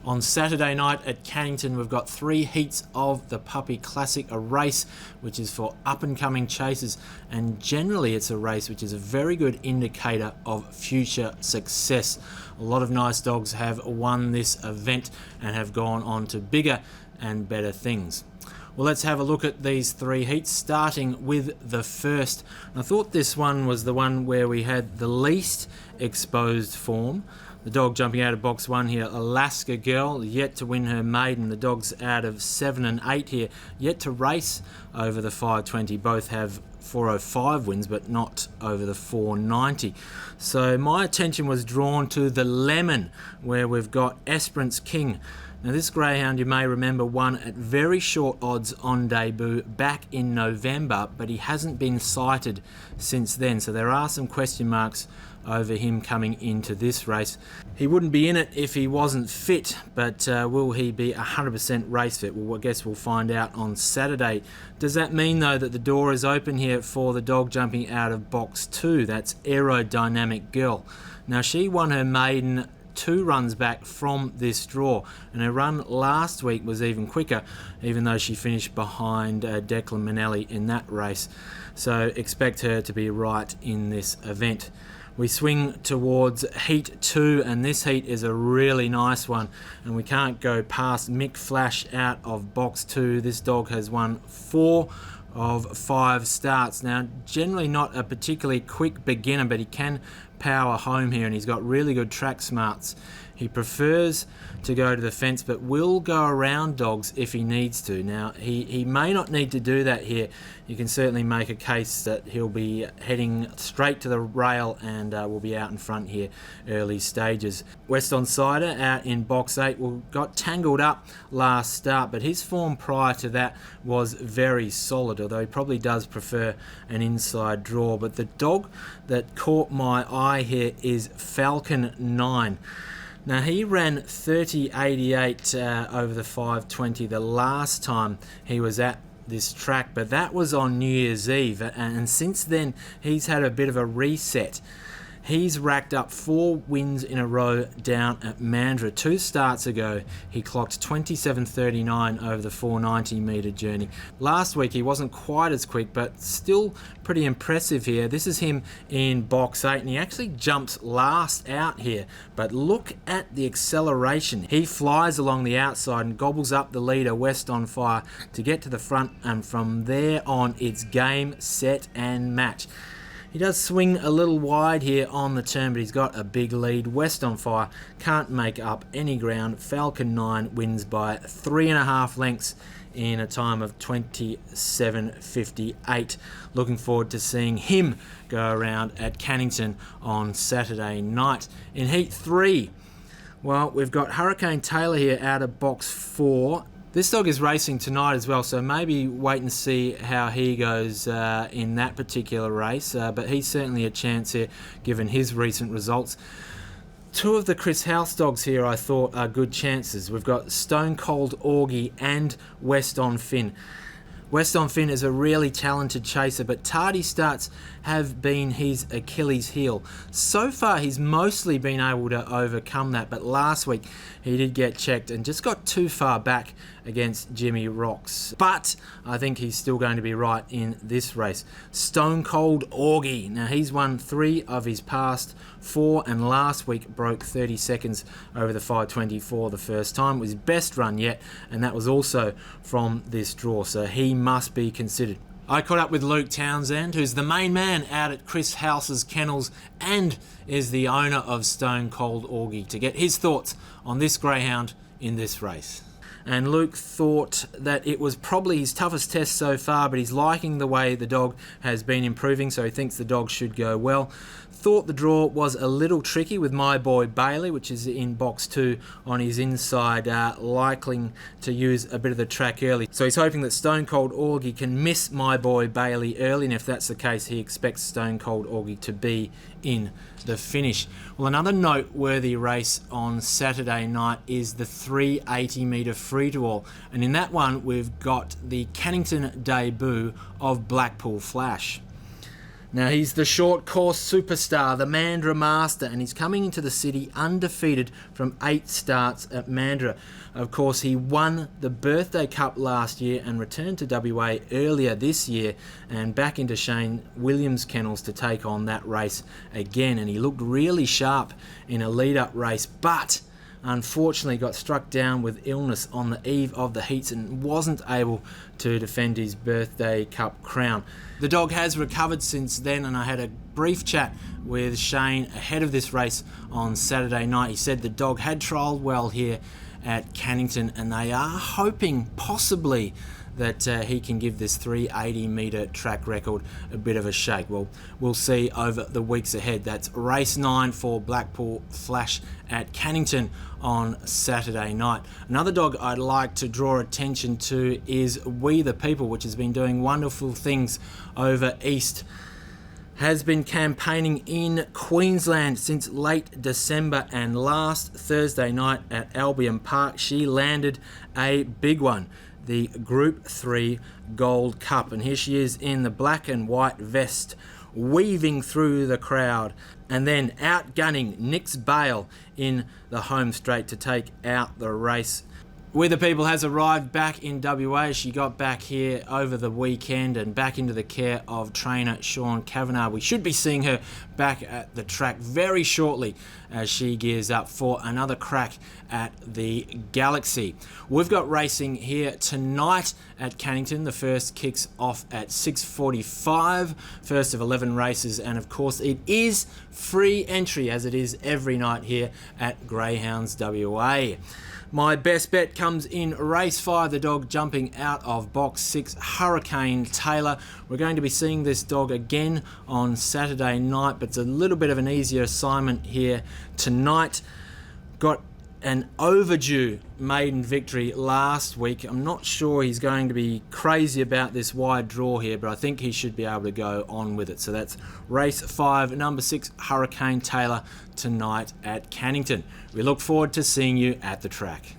On Saturday night at Kennington, we've got 3 heats of the Puppy Classic, a race which is for up-and-coming chasers, and generally it's a race which is a very good indicator of future success. A lot of nice dogs have won this event and have gone on to bigger and better things. Well, let's have a look at these 3 heats, starting with the first. I thought this one was the one where we had the least exposed form. The dog jumping out of box 1 here, Alaska Girl, yet to win her maiden. The dogs out of 7 and 8 here, yet to race over the 520. Both have 405 wins, but not over the 490. So my attention was drawn to the Lemon, where we've got Esperance King. Now this greyhound, you may remember, won at very short odds on debut back in November, but he hasn't been sighted since then, so there are some question marks over him coming into this race. He wouldn't be in it if he wasn't fit, but will he be 100% race fit? Well, I guess we'll find out on Saturday. Does that mean, though, that the door is open here for the dog jumping out of box 2? That's Aerodynamic Girl. Now, she won her maiden 2 runs back from this draw, and her run last week was even quicker, even though she finished behind Declan Manelli in that race. So expect her to be right in this event. We swing towards heat 2, and this heat is a really nice one, and we can't go past Mick Flash out of box 2. This dog has won 4 of 5 starts. Now, generally not a particularly quick beginner, but he can power home here, and he's got really good track smarts. He prefers to go to the fence, but will go around dogs if he needs to. Now, he may not need to do that here. You can certainly make a case that he'll be heading straight to the rail and will be out in front here early stages. Weston Cider out in box 8 got tangled up last start, but his form prior to that was very solid, although he probably does prefer an inside draw. But the dog that caught my eye here is Falcon 9. Now, he ran 30.88 over the 520 the last time he was at this track, but that was on New Year's Eve, and since then he's had a bit of a reset. He's racked up 4 wins in a row down at Mandurah. 2 starts ago, he clocked 27.39 over the 490 metre journey. Last week, he wasn't quite as quick, but still pretty impressive here. This is him in box 8, and he actually jumps last out here. But look at the acceleration. He flies along the outside and gobbles up the leader, West on Fire, to get to the front, and from there on, it's game, set, and match. He does swing a little wide here on the turn, but he's got a big lead. West on Fire can't make up any ground. Falcon 9 wins by 3.5 lengths in a time of 27.58. Looking forward to seeing him go around at Kennington on Saturday night. In Heat 3, well, we've got Hurricane Taylor here out of box 4. This dog is racing tonight as well, so maybe wait and see how he goes in that particular race, but he's certainly a chance here given his recent results. 2 of the Chris House dogs here I thought are good chances. We've got Stone Cold Augie and West on Finn. West on Finn is a really talented chaser, but tardy starts have been his Achilles heel. So far, he's mostly been able to overcome that, but last week he did get checked and just got too far back against Jimmy Rocks. But I think he's still going to be right in this race. Stone Cold Augie. Now, he's won 3 of his past 4, and last week broke 30 seconds over the 524 the first time. It was his best run yet, and that was also from this draw, so he must be considered. I caught up with Luke Townsend, who's the main man out at Chris House's kennels and is the owner of Stone Cold Augie, to get his thoughts on this greyhound in this race. And Luke thought that it was probably his toughest test so far, but he's liking the way the dog has been improving, so he thinks the dog should go well. Thought the draw was a little tricky with My Boy Bailey, which is in box 2 on his inside, likely to use a bit of the track early. So he's hoping that Stone Cold Augie can miss My Boy Bailey early, and if that's the case, he expects Stone Cold Augie to be in the finish. Well, another noteworthy race on Saturday night is the 380 metre free-to-all, and in that one we've got the Kennington Debut of Blackpool Flash. Now, he's the short course superstar, the Mandurah Master, and he's coming into the city undefeated from 8 starts at Mandurah. Of course, he won the Birthday Cup last year and returned to WA earlier this year and back into Shane Williams' kennels to take on that race again. And he looked really sharp in a lead-up race, but unfortunately got struck down with illness on the eve of the heats and wasn't able to defend his Birthday Cup crown. The dog has recovered since then, and I had a brief chat with Shane ahead of this race on Saturday night. He said the dog had trialled well here at Kennington, and they are hoping possibly that he can give this 380 metre track record a bit of a shake. Well, we'll see over the weeks ahead. That's race 9 for Blackpool Flash at Kennington on Saturday night. Another dog I'd like to draw attention to is We the People, which has been doing wonderful things over east. Has been campaigning in Queensland since late December, and last Thursday night at Albion Park she landed a big one, the Group 3 Gold Cup. And here she is in the black and white vest, weaving through the crowd and then outgunning Nix Bale in the home straight to take out the race. We the People has arrived back in WA. She got back here over the weekend and back into the care of trainer Sean Kavanagh. We should be seeing her back at the track very shortly as she gears up for another crack at the Galaxy. We've got racing here tonight at Kennington. The first kicks off at 6:45, first of 11 races, and of course it is free entry as it is every night here at Greyhounds WA. My best bet comes in race 5, the dog jumping out of box 6, Hurricane Taylor. We're going to be seeing this dog again on Saturday night, but it's a little bit of an easier assignment here tonight. Got an overdue maiden victory last week. I'm not sure he's going to be crazy about this wide draw here, but I think he should be able to go on with it. So that's race 5, number 6, Hurricane Taylor, tonight at Kennington. We look forward to seeing you at the track.